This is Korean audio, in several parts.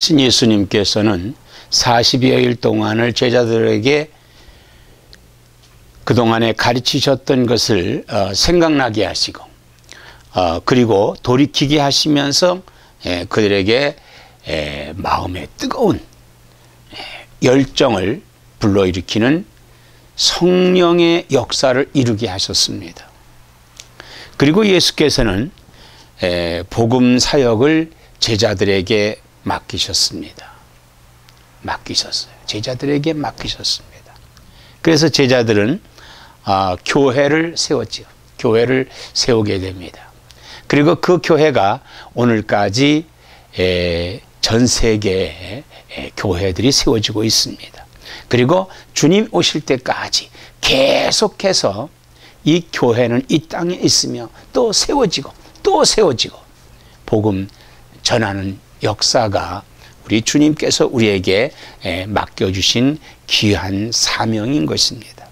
신 예수님께서는 40여일 동안을 제자들에게 그동안에 가르치셨던 것을 생각나게 하시고 그리고 돌이키게 하시면서 그들에게 마음의 뜨거운 열정을 불러일으키는 성령의 역사를 이루게 하셨습니다. 그리고 예수께서는 복음 사역을 제자들에게 맡기셨습니다. 제자들에게 맡기셨습니다. 그래서 제자들은 교회를 세웠지요. 교회를 세우게 됩니다. 그리고 그 교회가 오늘까지 전 세계에 교회들이 세워지고 있습니다. 그리고 주님 오실 때까지 계속해서 이 교회는 이 땅에 있으며 또 세워지고 또 세워지고 복음 전하는 역사가 우리 주님께서 우리에게 맡겨주신 귀한 사명인 것입니다.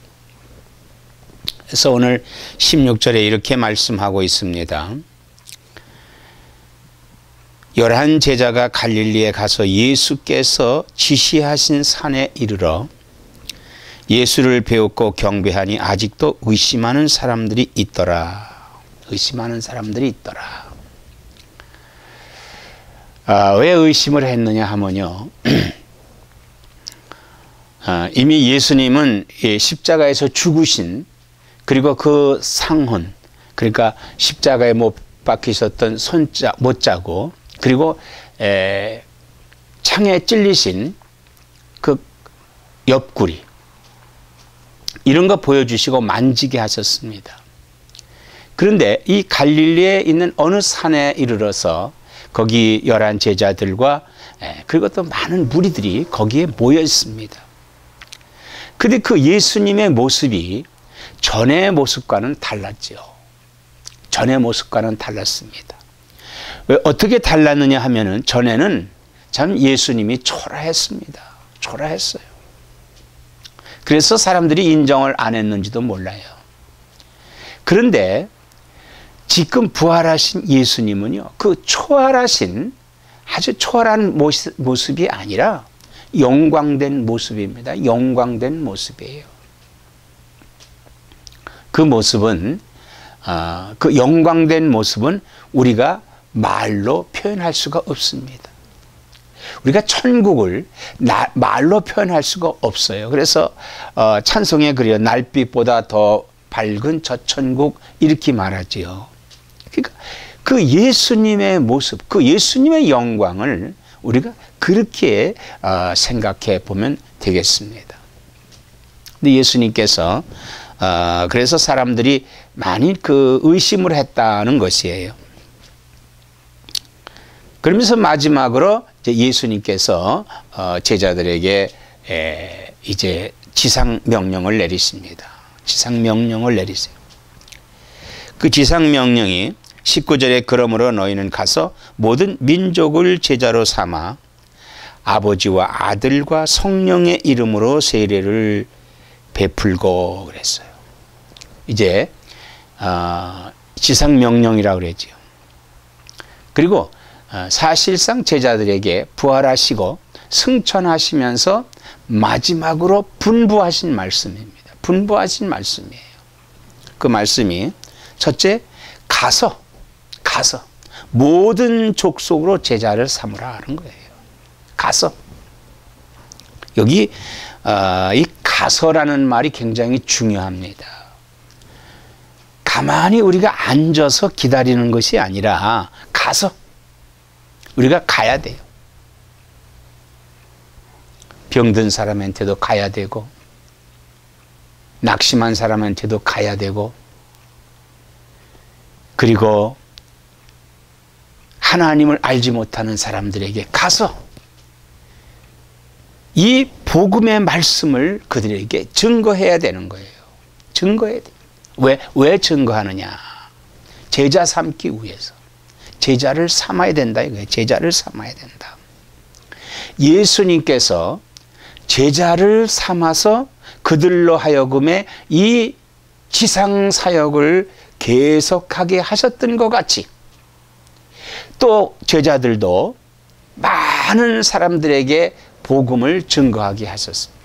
그래서 오늘 16절에 이렇게 말씀하고 있습니다. 11 제자가 갈릴리에 가서 예수께서 지시하신 산에 이르러 예수를 배웠고 경배하니 아직도 의심하는 사람들이 있더라. 의심하는 사람들이 있더라. 왜 의심을 했느냐 하면요. 이미 예수님은 십자가에서 죽으신 그리고 그 상흔, 그러니까 십자가에 못 박히셨던 못자고 그리고 창에 찔리신 그 옆구리 이런 거 보여주시고 만지게 하셨습니다. 그런데 이 갈릴리에 있는 어느 산에 이르러서 거기 11 제자들과 그리고 또 많은 무리들이 거기에 모여 있습니다. 근데 그 예수님의 모습이 전의 모습과는 달랐죠. 전의 모습과는 달랐습니다. 왜 어떻게 달랐느냐 하면은 전에는 참 예수님이 초라했습니다. 초라했어요. 그래서 사람들이 인정을 안 했는지도 몰라요. 그런데 지금 부활하신 예수님은요, 그 초월하신 아주 초월한 모습이 아니라 영광된 모습입니다. 영광된 모습이에요. 그 모습은 그 영광된 모습은 우리가 말로 표현할 수가 없습니다. 우리가 천국을 말로 표현할 수가 없어요. 그래서 찬송에 그래요. 날빛보다 더 밝은 저 천국 이렇게 말하지요. 그러니까 그 예수님의 모습, 그 예수님의 영광을 우리가 그렇게 생각해 보면 되겠습니다. 근데 예수님께서 그래서 사람들이 많이 그 의심을 했다는 것이에요. 그러면서 마지막으로 이제 예수님께서 제자들에게 이제 지상 명령을 내리십니다. 지상 명령을 내리세요. 그 지상 명령이 19절에 그러므로 너희는 가서 모든 민족을 제자로 삼아 아버지와 아들과 성령의 이름으로 세례를 베풀고 그랬어요. 이제 지상 명령이라고 그랬죠. 그리고 사실상 제자들에게 부활하시고 승천하시면서 마지막으로 분부하신 말씀입니다. 분부하신 말씀이에요. 그 말씀이 첫째, 가서 모든 족속으로 제자를 삼으라 하는 거예요. 가서. 여기 이 가서라는 말이 굉장히 중요합니다. 가만히 우리가 앉아서 기다리는 것이 아니라 가서 우리가 가야 돼요. 병든 사람한테도 가야 되고 낙심한 사람한테도 가야 되고 그리고 하나님을 알지 못하는 사람들에게 가서 이 복음의 말씀을 그들에게 증거해야 되는 거예요. 증거해야 돼요. 왜 증거하느냐? 제자 삼기 위해서. 제자를 삼아야 된다 이거예요. 제자를 삼아야 된다. 예수님께서 제자를 삼아서 그들로 하여금의 이 지상 사역을 계속하게 하셨던 것 같이 또 제자들도 많은 사람들에게 복음을 증거하게 하셨습니다.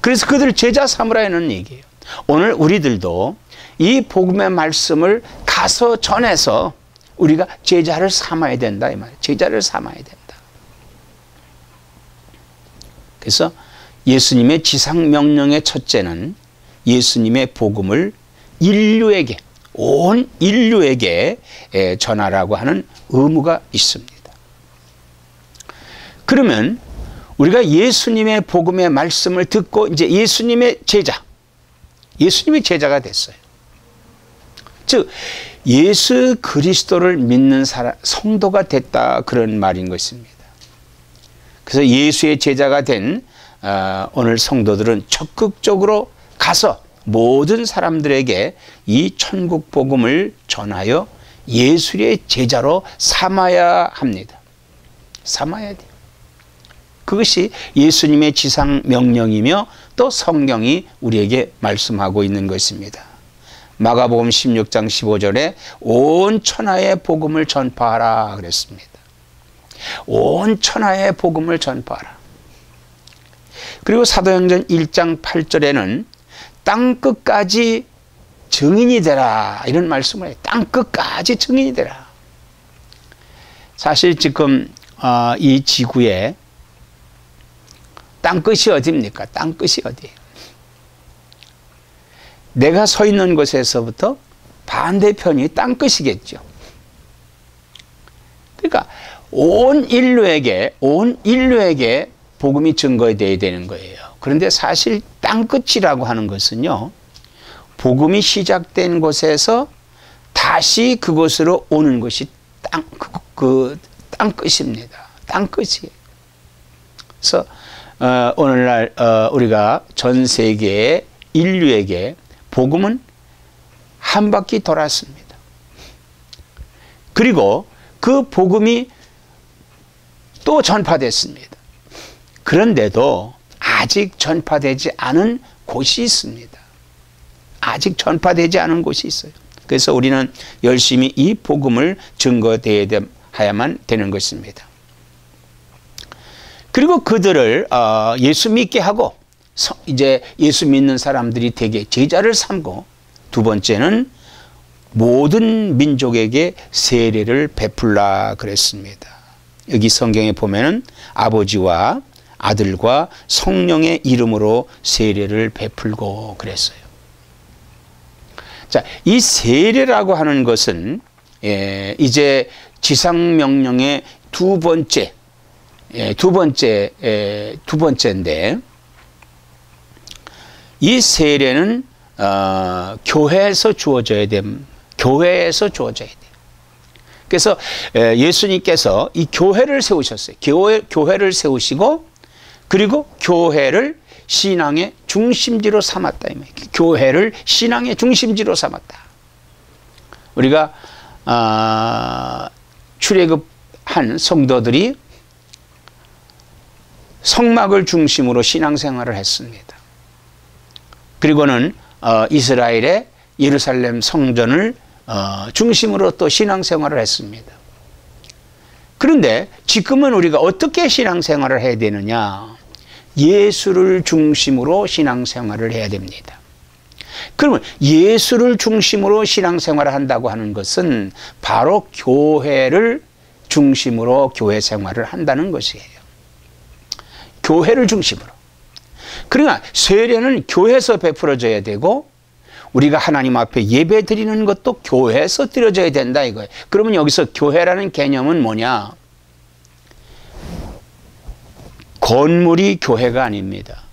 그래서 그들 제자 삼으라는 얘기예요. 오늘 우리들도 이 복음의 말씀을 가서 전해서 우리가 제자를 삼아야 된다 이 말이에요. 제자를 삼아야 된다. 그래서 예수님의 지상 명령의 첫째는 예수님의 복음을 인류에게, 온 인류에게 전하라고 하는 의무가 있습니다. 그러면 우리가 예수님의 복음의 말씀을 듣고 이제 예수님의 제자가 됐어요. 즉 예수 그리스도를 믿는 성도가 됐다, 그런 말인 것입니다. 그래서 예수의 제자가 된 오늘 성도들은 적극적으로 가서 모든 사람들에게 이 천국 복음을 전하여 예수의 제자로 삼아야 합니다. 삼아야 돼요. 그것이 예수님의 지상 명령이며 또 성경이 우리에게 말씀하고 있는 것입니다. 마가복음 16장 15절에 온 천하의 복음을 전파하라 그랬습니다. 온 천하의 복음을 전파하라. 그리고 사도행전 1장 8절에는 땅끝까지 증인이 되라, 이런 말씀을 해요. 땅끝까지 증인이 되라. 사실 지금 이 지구에 땅끝이 어디입니까? 땅끝이 어디예요? 내가 서 있는 곳에서부터 반대편이 땅끝이겠죠. 그러니까 온 인류에게 복음이 증거되어야 되는 거예요. 그런데 사실 땅끝이라고 하는 것은요, 복음이 시작된 곳에서 다시 그곳으로 오는 것이 땅끝입니다. 땅끝이에요. 그래서 오늘날 우리가 전 세계의 인류에게 복음은 한 바퀴 돌았습니다. 그리고 그 복음이 또 전파됐습니다. 그런데도 아직 전파되지 않은 곳이 있습니다. 아직 전파되지 않은 곳이 있어요. 그래서 우리는 열심히 이 복음을 증거해야만 되는 것입니다. 그리고 그들을 예수 믿게 하고 이제 예수 믿는 사람들이 되게 제자를 삼고, 두 번째는 모든 민족에게 세례를 베풀라 그랬습니다. 여기 성경에 보면은 아버지와 아들과 성령의 이름으로 세례를 베풀고 그랬어요. 자, 이 세례라고 하는 것은 이제 지상명령의 두 번째인데, 이 세례는 교회에서 주어져야 됩니다. 교회에서 주어져야 돼요. 그래서 예수님께서 이 교회를 세우셨어요. 교회를 세우시고, 그리고 교회를 신앙의 중심지로 삼았다. 교회를 신앙의 중심지로 삼았다. 우리가 출애굽한 성도들이 성막을 중심으로 신앙생활을 했습니다. 그리고는 이스라엘의 예루살렘 성전을 중심으로 또 신앙생활을 했습니다. 그런데 지금은 우리가 어떻게 신앙생활을 해야 되느냐? 예수를 중심으로 신앙생활을 해야 됩니다. 그러면 예수를 중심으로 신앙생활을 한다고 하는 것은 바로 교회를 중심으로 교회 생활을 한다는 것이에요. 교회를 중심으로. 그러나 세례는 교회에서 베풀어져야 되고, 우리가 하나님 앞에 예배 드리는 것도 교회에서 드려져야 된다 이거예요. 그러면 여기서 교회라는 개념은 뭐냐? 건물이 교회가 아닙니다.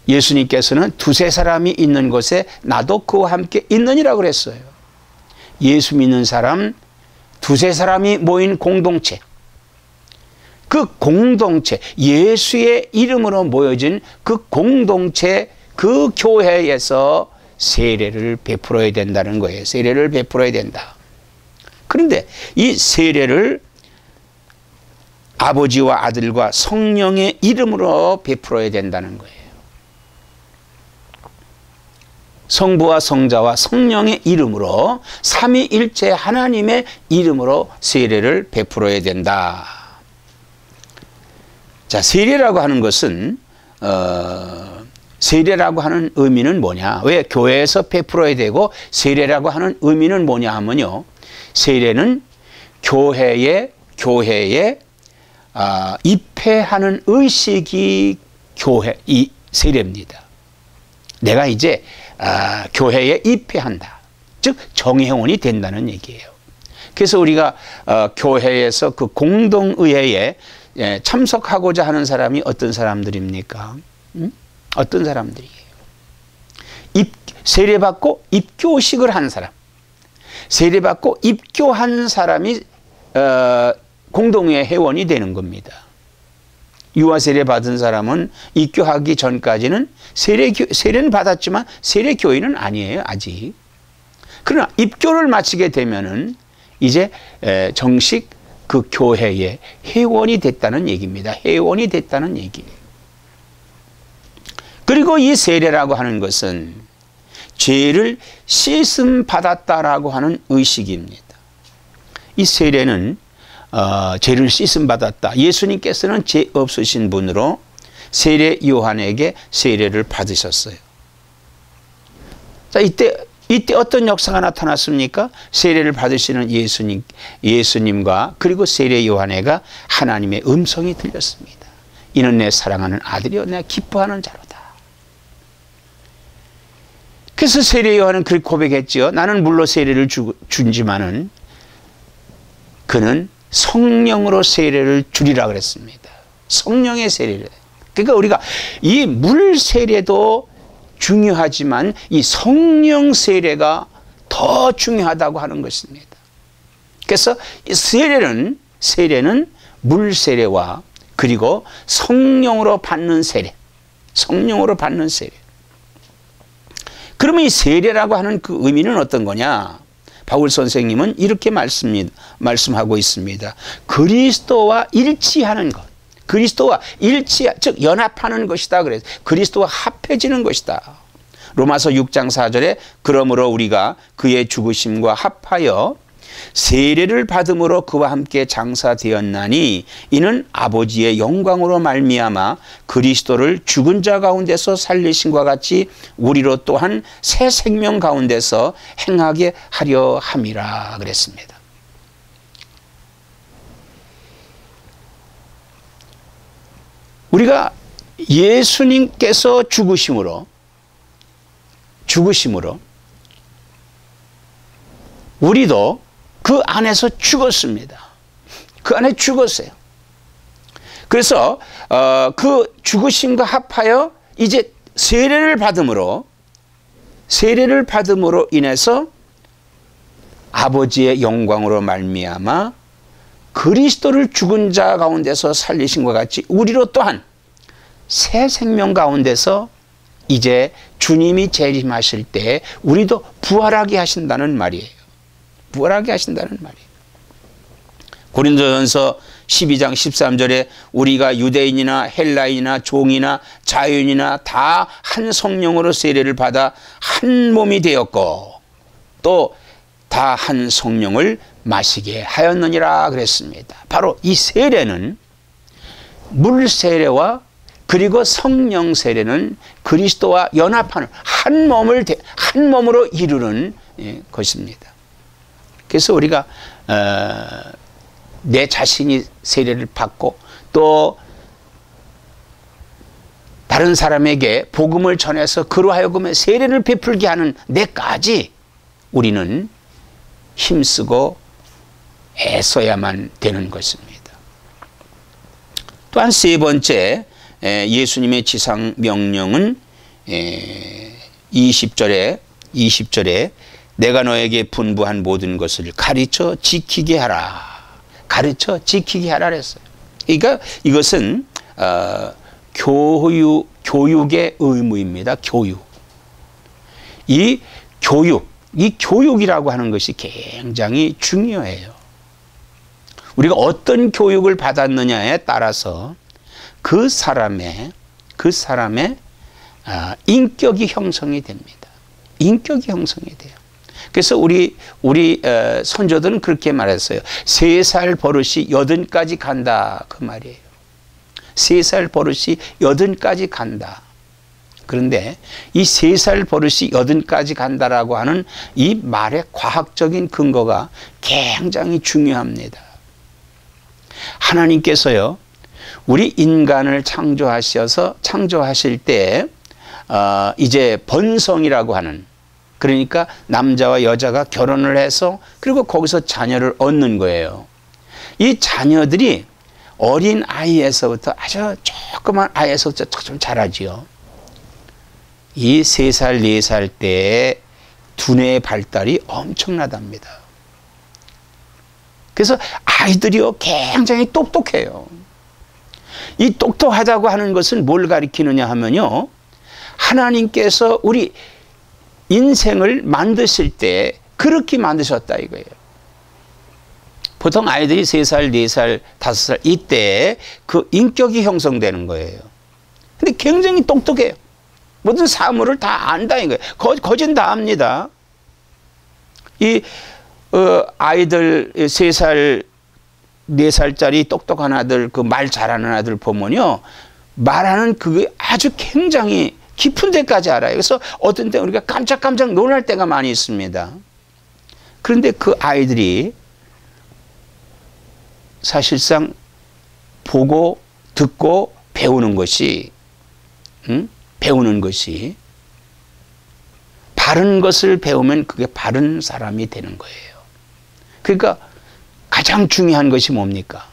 예수님께서는 두세 사람이 있는 곳에 나도 그와 함께 있느니라고 그랬어요. 예수 믿는 사람, 두세 사람이 모인 공동체. 그 공동체, 예수의 이름으로 모여진 그 공동체, 그 교회에서 세례를 베풀어야 된다는 거예요. 세례를 베풀어야 된다. 그런데 이 세례를 아버지와 아들과 성령의 이름으로 베풀어야 된다는 거예요. 성부와 성자와 성령의 이름으로, 삼위일체 하나님의 이름으로 세례를 베풀어야 된다. 자, 세례라고 하는 것은 세례라고 하는 의미는 뭐냐? 왜 교회에서 베풀어야 되고 세례라고 하는 의미는 뭐냐 하면요. 세례는 교회에 입회하는 의식이 이 세례입니다. 내가 이제 교회에 입회한다. 즉 정회원이 된다는 얘기예요. 그래서 우리가 교회에서 그 공동의회에 참석하고자 하는 사람이 어떤 사람들입니까? 어떤 사람들이에요? 세례받고 입교식을 한 사람. 세례받고 입교한 사람이 공동회의 회원이 되는 겁니다. 유아 세례 받은 사람은 입교하기 전까지는 세례는 받았지만 세례 교인은 아니에요, 아직. 그러나 입교를 마치게 되면은 이제 정식 그 교회의 회원이 됐다는 얘기입니다. 회원이 됐다는 얘기예요. 그리고 이 세례라고 하는 것은 죄를 씻음 받았다라고 하는 의식입니다. 이 세례는 죄를 씻음 받았다. 예수님께서는 죄 없으신 분으로 세례 요한에게 세례를 받으셨어요. 자, 이때 어떤 역사가 나타났습니까? 세례를 받으시는 예수님과 그리고 세례 요한에게 하나님의 음성이 들렸습니다. 이는 내 사랑하는 아들이요 내가 기뻐하는 자로다. 그래서 세례 요한은 그렇게 고백했죠. 나는 물로 세례를 준지만은 그는 성령으로 세례를 주리라 그랬습니다. 성령의 세례를. 그러니까 우리가 이 물 세례도 중요하지만 이 성령 세례가 더 중요하다고 하는 것입니다. 그래서 세례는 물 세례와 그리고 성령으로 받는 세례. 성령으로 받는 세례. 그러면 이 세례라고 하는 그 의미는 어떤 거냐? 바울 선생님은 이렇게 말씀하고 있습니다. 그리스도와 일치하는 것. 그리스도와 즉 연합하는 것이다. 그래서 그리스도와 합해지는 것이다. 로마서 6장 4절에 그러므로 우리가 그의 죽으심과 합하여 세례를 받음으로 그와 함께 장사되었나니 이는 아버지의 영광으로 말미암아 그리스도를 죽은 자 가운데서 살리신과 같이 우리로 또한 새 생명 가운데서 행하게 하려 함이라 그랬습니다. 우리가 예수님께서 죽으심으로 우리도 그 안에서 죽었습니다. 그 안에 죽었어요. 그래서 그 죽으심과 합하여 이제 세례를 받음으로 인해서 아버지의 영광으로 말미암아 그리스도를 죽은 자 가운데서 살리신 것 같이 우리로 또한 새 생명 가운데서 이제 주님이 재림하실 때 우리도 부활하게 하신다는 말이에요. 부활하게 하신다는 말이에요. 고린도전서 12장 13절에 우리가 유대인이나 헬라인이나 종이나 자유인이나 다 한 성령으로 세례를 받아 한 몸이 되었고 또 다 한 성령을 마시게 하였느니라 그랬습니다. 바로 이 세례는 물 세례와 그리고 성령 세례는 그리스도와 연합하는 한 몸으로 이루는 것입니다. 그래서 우리가 내 자신이 세례를 받고 또 다른 사람에게 복음을 전해서 그로 하여금 세례를 베풀게 하는 데까지 우리는 힘쓰고 애써야만 되는 것입니다. 또한 세 번째 예수님의 지상 명령은 20절에 내가 너에게 분부한 모든 것을 가르쳐 지키게 하라. 가르쳐 지키게 하라 그랬어요. 그러니까 이것은 교육의 의무입니다. 이 교육이라고 하는 것이 굉장히 중요해요. 우리가 어떤 교육을 받았느냐에 따라서 그 사람의 인격이 형성이 됩니다. 인격이 형성이 돼요. 그래서 우리 선조들은 그렇게 말했어요. 3살 버릇이 8까지 간다 그 말이에요. 3살 버릇이 80까지 간다. 그런데 이 3살 버릇이 80까지 간다라고 하는 이 말의 과학적인 근거가 굉장히 중요합니다. 하나님께서요, 우리 인간을 창조하실 때 이제 번성이라고 하는, 그러니까 남자와 여자가 결혼을 해서 그리고 거기서 자녀를 얻는 거예요. 이 자녀들이 어린 아이에서부터 아주 조그만 아이에서부터 좀 자라지요. 이 3살, 4살 때 두뇌의 발달이 엄청나답니다. 그래서 아이들이요, 굉장히 똑똑해요. 이 똑똑하다고 하는 것은 뭘 가리키느냐 하면요, 하나님께서 우리 인생을 만드실 때 그렇게 만드셨다 이거예요. 보통 아이들이 3살, 4살, 5살 이때 그 인격이 형성되는 거예요. 근데 굉장히 똑똑해요. 모든 사물을 다 안다 이거예요. 거진 다 압니다. 이 아이들 3살, 4살짜리 똑똑한 아들, 그 말 잘하는 아들 보면요, 말하는 그게 아주 굉장히 깊은 데까지 알아요. 그래서 어떤 때 우리가 깜짝깜짝 놀랄 때가 많이 있습니다. 그런데 그 아이들이 사실상 보고 듣고 배우는 것이 바른 것을 배우면 그게 바른 사람이 되는 거예요. 그러니까 가장 중요한 것이 뭡니까?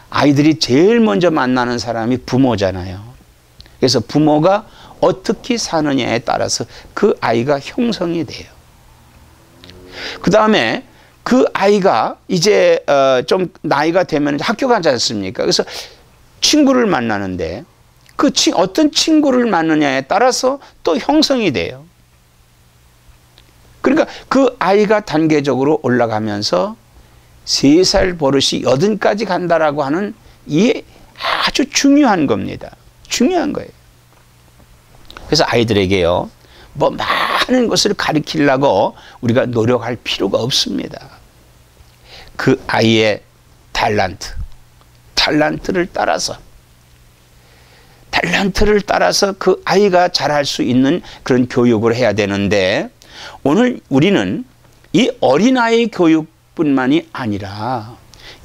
아이들이 제일 먼저 만나는 사람이 부모잖아요. 그래서 부모가 어떻게 사느냐에 따라서 그 아이가 형성이 돼요. 그 다음에 그 아이가 이제 좀 나이가 되면 학교 가지 않습니까? 그래서 친구를 만나는데 어떤 친구를 만느냐에 따라서 또 형성이 돼요. 그러니까 그 아이가 단계적으로 올라가면서 3살 버릇이 80까지 간다라고 하는 이게 아주 중요한 겁니다. 중요한 거예요. 그래서 아이들에게요, 뭐 많은 것을 가르치려고 우리가 노력할 필요가 없습니다. 그 아이의 탤런트를 따라서 그 아이가 잘할 수 있는 그런 교육을 해야 되는데, 오늘 우리는 이 어린아이 교육뿐만이 아니라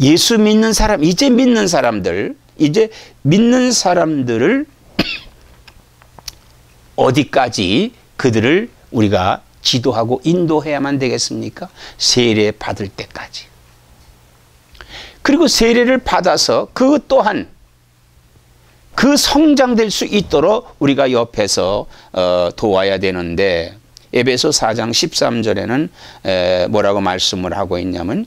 예수 믿는 사람, 이제 믿는 사람들을 어디까지 그들을 우리가 지도하고 인도해야만 되겠습니까? 세례 받을 때까지. 그리고 세례를 받아서 그 또한 그 성장될 수 있도록 우리가 옆에서 도와야 되는데, 에베소 4장 13절에는 뭐라고 말씀을 하고 있냐면,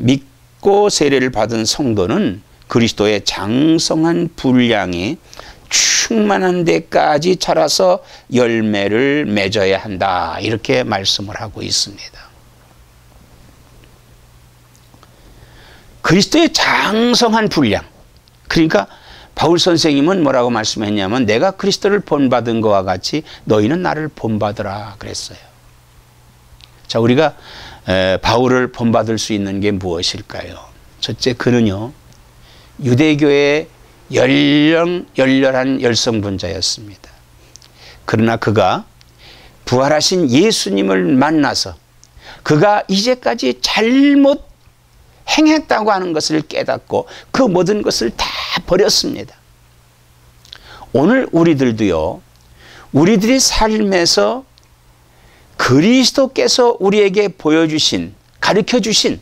믿고 세례를 받은 성도는 그리스도의 장성한 분량이 충만한 데까지 자라서 열매를 맺어야 한다, 이렇게 말씀을 하고 있습니다. 그리스도의 장성한 분량, 그러니까 바울 선생님은 뭐라고 말씀했냐면, 내가 그리스도를 본받은 것과 같이 너희는 나를 본받으라 그랬어요. 자, 우리가 바울을 본받을 수 있는 게 무엇일까요? 첫째, 그는요, 유대교의 열렬한 열성분자였습니다. 그러나 그가 부활하신 예수님을 만나서 그가 이제까지 잘못 행했다고 하는 것을 깨닫고 그 모든 것을 다 버렸습니다. 오늘 우리들도요, 우리들의 삶에서 그리스도께서 우리에게 보여주신, 가르쳐주신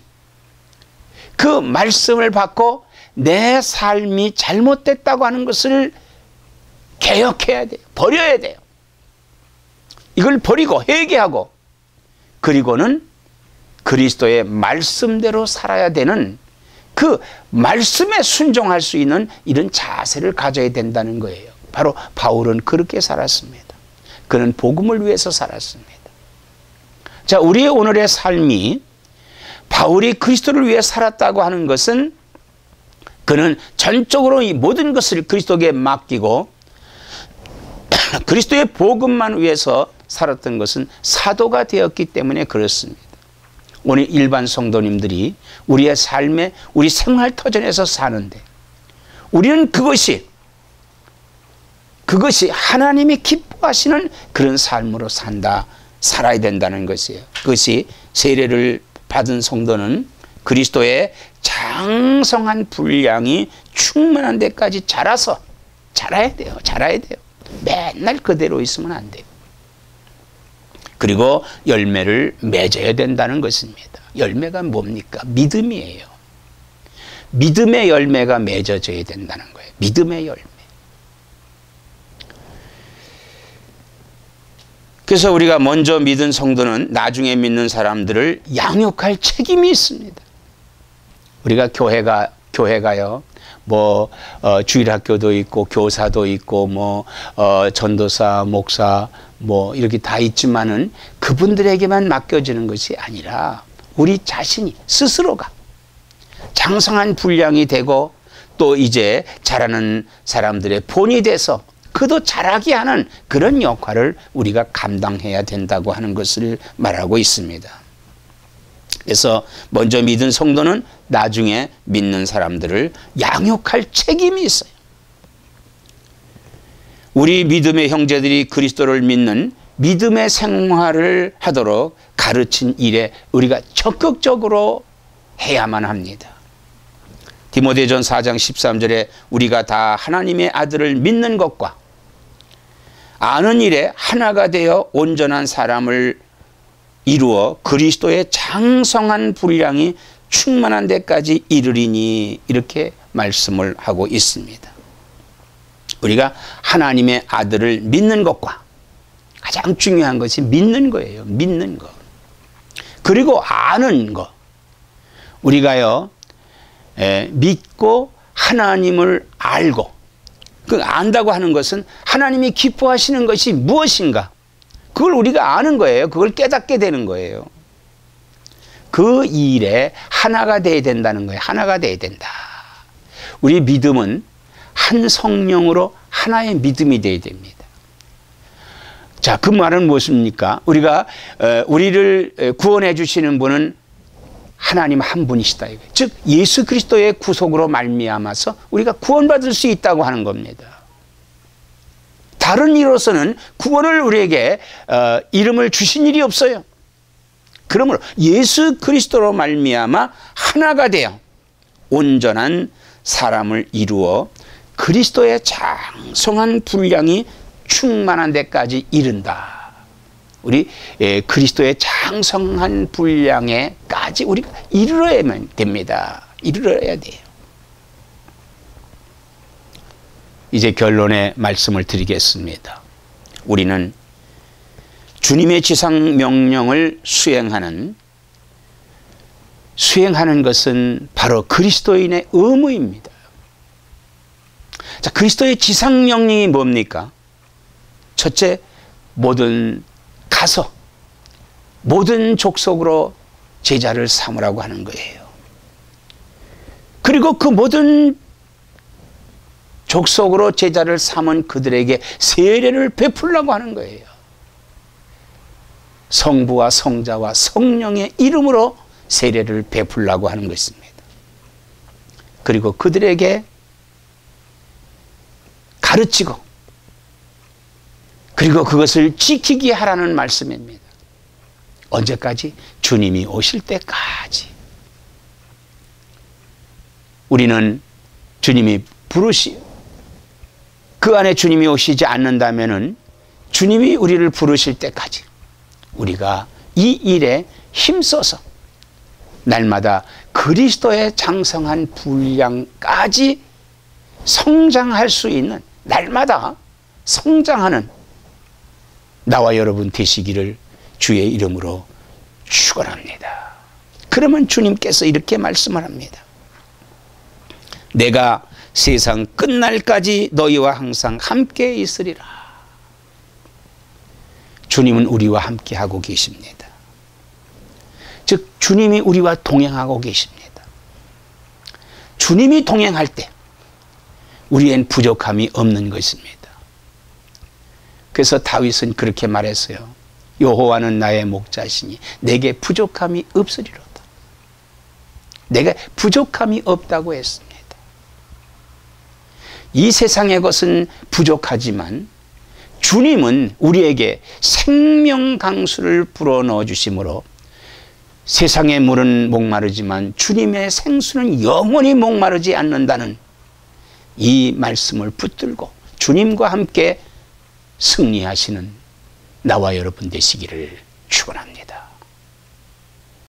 그 말씀을 받고 내 삶이 잘못됐다고 하는 것을 개혁해야 돼요. 버려야 돼요. 이걸 버리고 회개하고, 그리고는 그리스도의 말씀대로 살아야 되는, 그 말씀에 순종할 수 있는 이런 자세를 가져야 된다는 거예요. 바로 바울은 그렇게 살았습니다. 그는 복음을 위해서 살았습니다. 자, 우리의 오늘의 삶이 바울이 그리스도를 위해 살았다고 하는 것은, 그는 전적으로 이 모든 것을 그리스도에게 맡기고 그리스도의 복음만 위해서 살았던 것은 사도가 되었기 때문에 그렇습니다. 오늘 일반 성도님들이 우리의 삶에, 우리 생활 터전에서 사는데, 우리는 그것이 하나님이 기뻐하시는 그런 삶으로 살아야 된다는 것이에요. 그것이 세례를 받은 성도는 그리스도의 장성한 분량이 충만한 데까지 자라야 돼요. 맨날 그대로 있으면 안 돼요. 그리고 열매를 맺어야 된다는 것입니다. 열매가 뭡니까? 믿음이에요. 믿음의 열매가 맺어져야 된다는 거예요. 믿음의 열매. 그래서 우리가 먼저 믿은 성도는 나중에 믿는 사람들을 양육할 책임이 있습니다. 우리가 교회가요, 주일학교도 있고 교사도 있고 전도사, 목사 이렇게 다 있지만은 그분들에게만 맡겨지는 것이 아니라 우리 자신이 스스로가 장성한 분량이 되고 또 이제 자라는 사람들의 본이 돼서 그도 자라게 하는 그런 역할을 우리가 감당해야 된다고 하는 것을 말하고 있습니다. 그래서 먼저 믿은 성도는 나중에 믿는 사람들을 양육할 책임이 있어요. 우리 믿음의 형제들이 그리스도를 믿는 믿음의 생활을 하도록 가르친 일에 우리가 적극적으로 해야만 합니다. 디모데전 4장 13절에 우리가 다 하나님의 아들을 믿는 것과 아는 일에 하나가 되어 온전한 사람을 이루어 그리스도의 장성한 분량이 충만한 데까지 이르리니 이렇게 말씀을 하고 있습니다. 우리가 하나님의 아들을 믿는 것과 가장 중요한 것이 믿는 거예요. 믿는 것. 그리고 아는 것. 우리가요, 믿고 하나님을 알고, 그 안다고 하는 것은 하나님이 기뻐하시는 것이 무엇인가? 그걸 우리가 아는 거예요. 그걸 깨닫게 되는 거예요. 그 일에 하나가 돼야 된다는 거예요. 하나가 돼야 된다. 우리 믿음은 한 성령으로 하나의 믿음이 돼야 됩니다. 자, 그 말은 무엇입니까? 우리를 구원해 주시는 분은 하나님 한 분이시다. 즉 예수 그리스도의 구속으로 말미암아서 우리가 구원받을 수 있다고 하는 겁니다. 다른 이로서는 구원을 우리에게 이름을 주신 일이 없어요. 그러므로 예수 그리스도로 말미암아 하나가 되어 온전한 사람을 이루어 그리스도의 장성한 분량이 충만한 데까지 이른다. 우리 그리스도의 장성한 분량에까지 우리가 이르러야만 됩니다. 이르러야 돼요. 이제 결론의 말씀을 드리겠습니다. 우리는 주님의 지상 명령을 수행하는 것은 바로 그리스도인의 의무입니다. 자, 그리스도의 지상 명령이 뭡니까? 첫째, 가서 모든 족속으로 제자를 삼으라고 하는 거예요. 그리고 그 모든 족속으로 제자를 삼은 그들에게 세례를 베풀라고 하는 거예요. 성부와 성자와 성령의 이름으로 세례를 베풀라고 하는 것입니다. 그리고 그들에게 가르치고 그리고 그것을 지키게 하라는 말씀입니다. 언제까지? 주님이 오실 때까지. 우리는 주님이 그 안에 주님이 오시지 않는다면은 주님이 우리를 부르실 때까지 우리가 이 일에 힘써서 날마다 그리스도의 장성한 분량까지 성장할 수 있는, 날마다 성장하는 나와 여러분 되시기를 주의 이름으로 축원합니다. 그러면 주님께서 이렇게 말씀을 합니다. 내가 세상 끝날까지 너희와 항상 함께 있으리라. 주님은 우리와 함께 하고 계십니다. 즉 주님이 우리와 동행하고 계십니다. 주님이 동행할 때 우리엔 부족함이 없는 것입니다. 그래서 다윗은 그렇게 말했어요. 여호와는 나의 목자시니 내게 부족함이 없으리로다. 내가 부족함이 없다고 했습니다. 이 세상의 것은 부족하지만 주님은 우리에게 생명 강수를 불어넣어 주심으로 세상의 물은 목마르지만 주님의 생수는 영원히 목마르지 않는다는 이 말씀을 붙들고 주님과 함께 승리하시는 나와 여러분 되시기를 축원합니다.